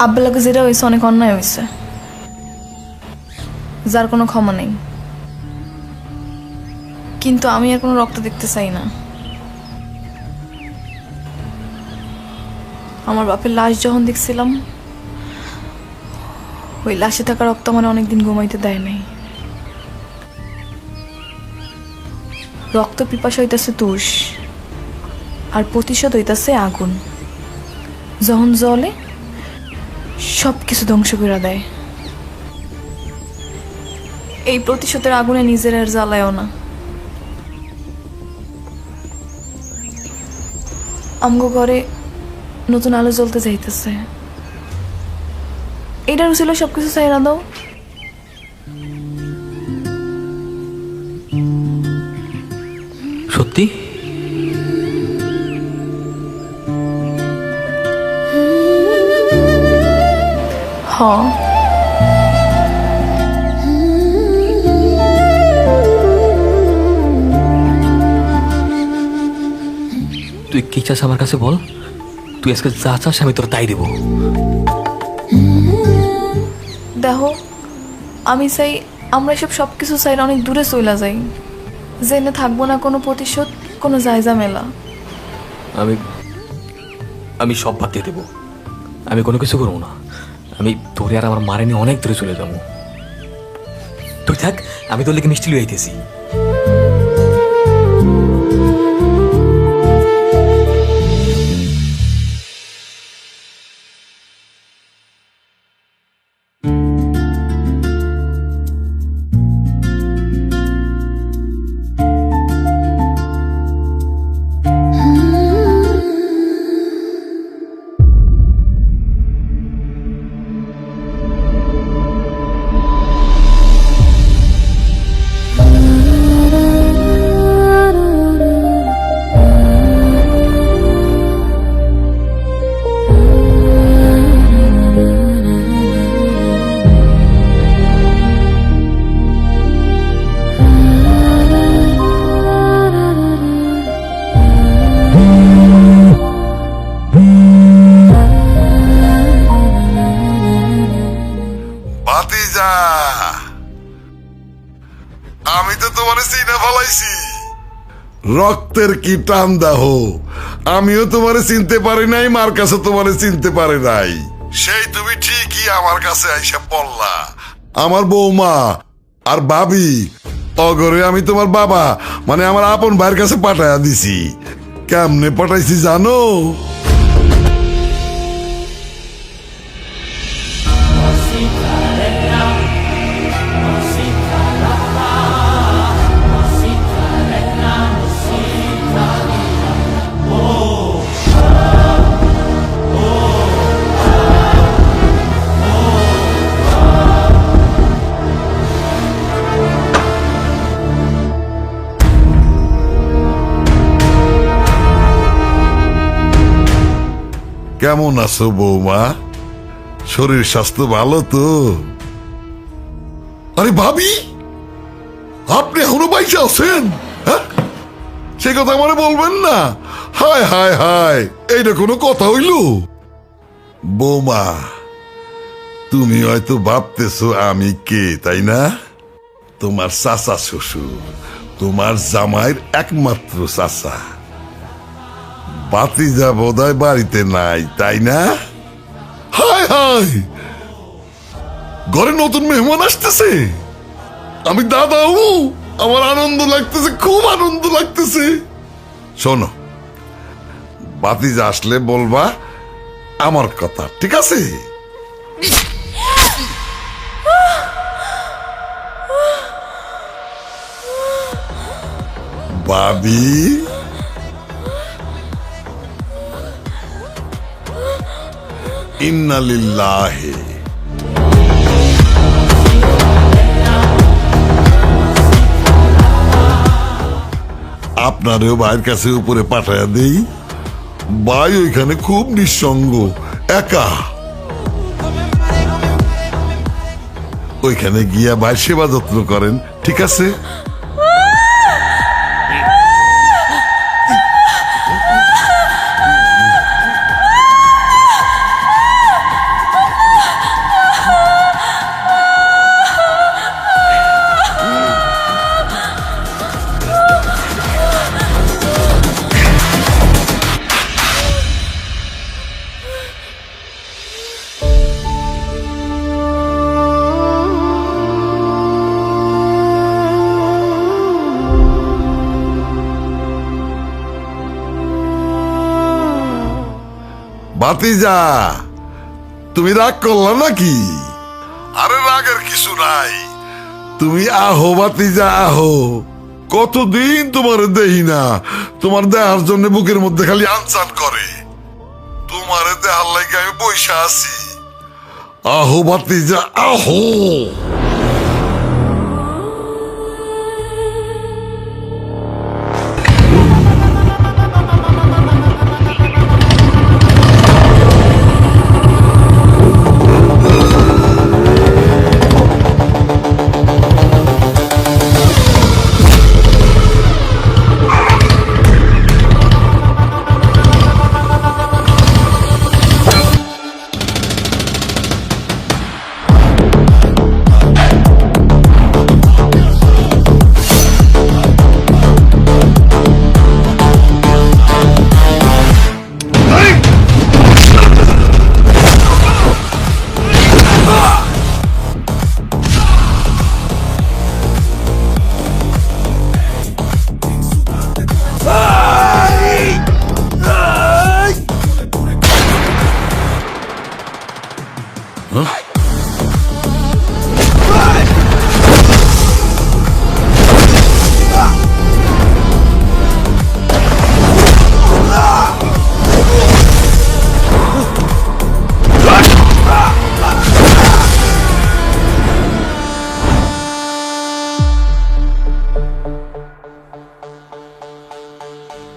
আব্বার লাগে যেটা হয়েছে অনেক অন্যায় হয়েছে, যার কোনো ক্ষমা নেই। কিন্তু আমি আর কোনো রক্ত দেখতে চাই না। আমার বাপের লাশ যখন দেখছিলাম, ওই লাশে থাকা রক্ত আমার অনেকদিন ঘুমাইতে দেয় নাই। রক্ত পিপাসা হইতাছে তুষ, আর প্রতিশোধ হইতাছে আগুন। যখন জ্বলে সব কিছু ধ্বংস করে দেয়। এই প্রতিশোধের আগুনে নিজের আর জ্বালায়ও না। আমগো ঘরে নতুন আলো জ্বলতে যাইতেছে, এটার ছিল সবকিছু চাইরা দাও। সত্যি? হ, তুই কি চাস আমার কাছে বল। তুই আজকে যা চাস আমি তোর তাই দেবো। দেখো, আমি চাই আমরা এসব সবকিছু চাইলে অনেক দূরে চলে যাই, জেনে থাকবো না কোনো প্রতিশোধ, কোনো জায়জা মেলা। আমি আমি সব বাদ দিয়ে দেবো। আমি কোনো কিছু করবো না। আমি তোরে আর আমার মারে নিয়ে অনেক দূরে চলে যাবো। তুই থাক, আমি তোর লেগে মিষ্টি লুয়ে আইতেছি। ভাতিজা, আমি তো তোমার চিনে ফেলাইছি। রক্তের কি টান দাহ, আমিও তোমারে চিনতে পারি নাই, মার কাছে তোমারে চিনতে পারি নাই। সেই তুমি ঠিকই আমার কাছে আইসা পড়লা। আমার বৌমা আর ভাবি অগরে আমি তোমার বাবা মানে আমার আপন ভাইয়ের কাছে পাঠাইয়া দিছি। কেমনে পাঠাইছি জানো? কেমন আছো বৌমা? শরীর স্বাস্থ্য ভালো তো? আরে ভাবি, আপনি এখনো বাইসে আছেন? হ্যাঁ, সে কথা মানে বলবেন না। হায় হায় হায়, এইটা কোনো কথা হইল? বৌমা, তুমি হয়তো ভাবতেছো আমি কে, তাই না? তোমার চাচা শ্বশুর, তোমার জামাইয়ের একমাত্র চাচা। ভাতিজা বোধহয় বাড়িতে নাই, তাই না? হায় হায়, ঘরে নতুন মেহমান আসতেছে। আমি দাদাও, আমার আনন্দ লাগতেছে, খুব আনন্দ লাগতেছে। শোনো, ভাতিজা আসলে বলবা আমার কথা, ঠিক আছে? ভাবি, ইন্না লিল্লাহি। আপনারেও ভাইয়ের কাছে উপরে পাঠায়া দেই। ভাই ওইখানে খুব নিঃসঙ্গ, একা। ওইখানে গিয়া ভাই সেবা যত্ন করেন, ঠিক আছে? ভাতিজা, তুমি রাগ করলা নাকি? আরে রাগের কিছু নাই, তুমি আহো ভাতিজা আহো। কতদিন তোমার দেহি না, তোমার দেহার জন্য বুকের মধ্যে খালি আনচান করে। তোমার দেহার লাগে আমি বৈশা আছি। আহো ভাতিজা আহো।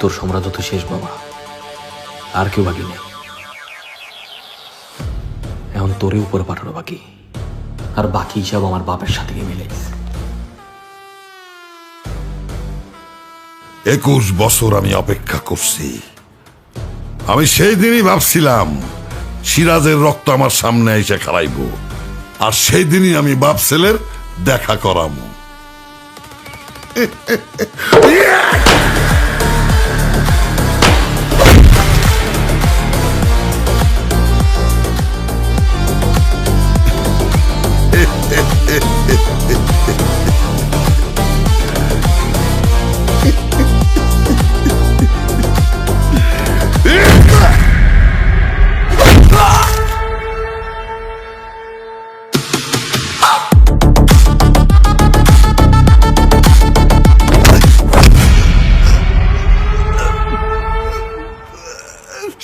তোর সাম্রাজ্য তো শেষ বাবা, আর কেউ বাকি নেই। এখন তোরে উপরে পাঠানো বাকি, আর বাকি হিসাব আমার বাপের সাথে মিলে। 21 বছর আমি অপেক্ষা করছি। আমি সেই দিনই ভাবছিলাম সিরাজের রক্ত আমার সামনে এসে খারাইব, আর সেই দিনই আমি বাপ ছেলের দেখা করাবো।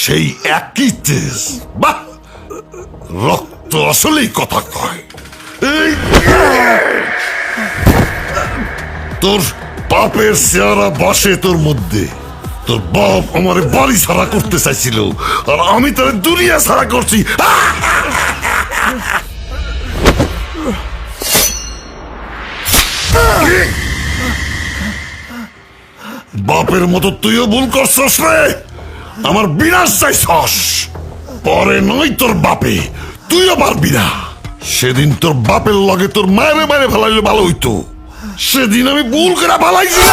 সেই একই তেজ, বাহ, রক্ত আসলেই কথা কয়। তোর বাপের চেহারা বসে তোর মধ্যে। তোর বাপ আমারে বাড়ি ছাড়া করতে চাইছিল, আর আমি তার দুনিয়া ছাড়া করছি। বাপের মতো তুইও ভুল করছস রে, আমার বিনাশ চাইছস। পরে নয় তোর বাপে, তুইও পারবি না। সেদিন তোর বাপের লগে তোর মায়ের মায়ের ফেলাইলে ভালো হইতো, সেদিন আমি ভুল করে ফেলাইছি।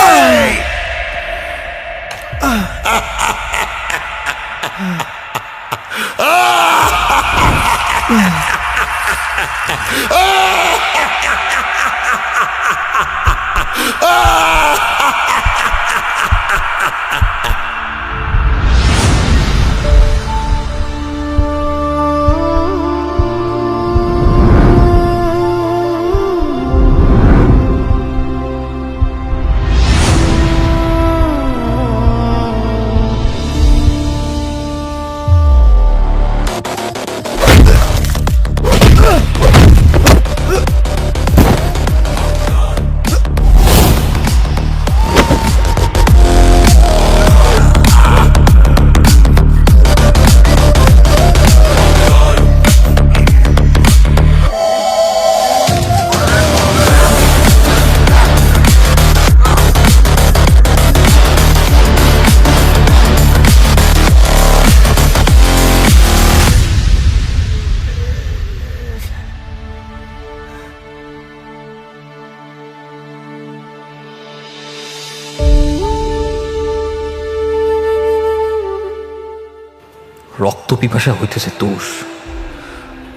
রক্ত পিপাসা হইতেছে তুষ,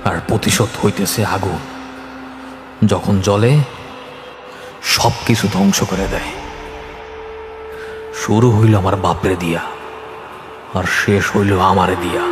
আর প্রতিশোধ হইতেছে আগুন। যখন জ্বলে সব কিছু ধ্বংস করে দেয়। শুরু হইল আমার বাপরে দিয়া, আর শেষ হইল আমারে দিয়া।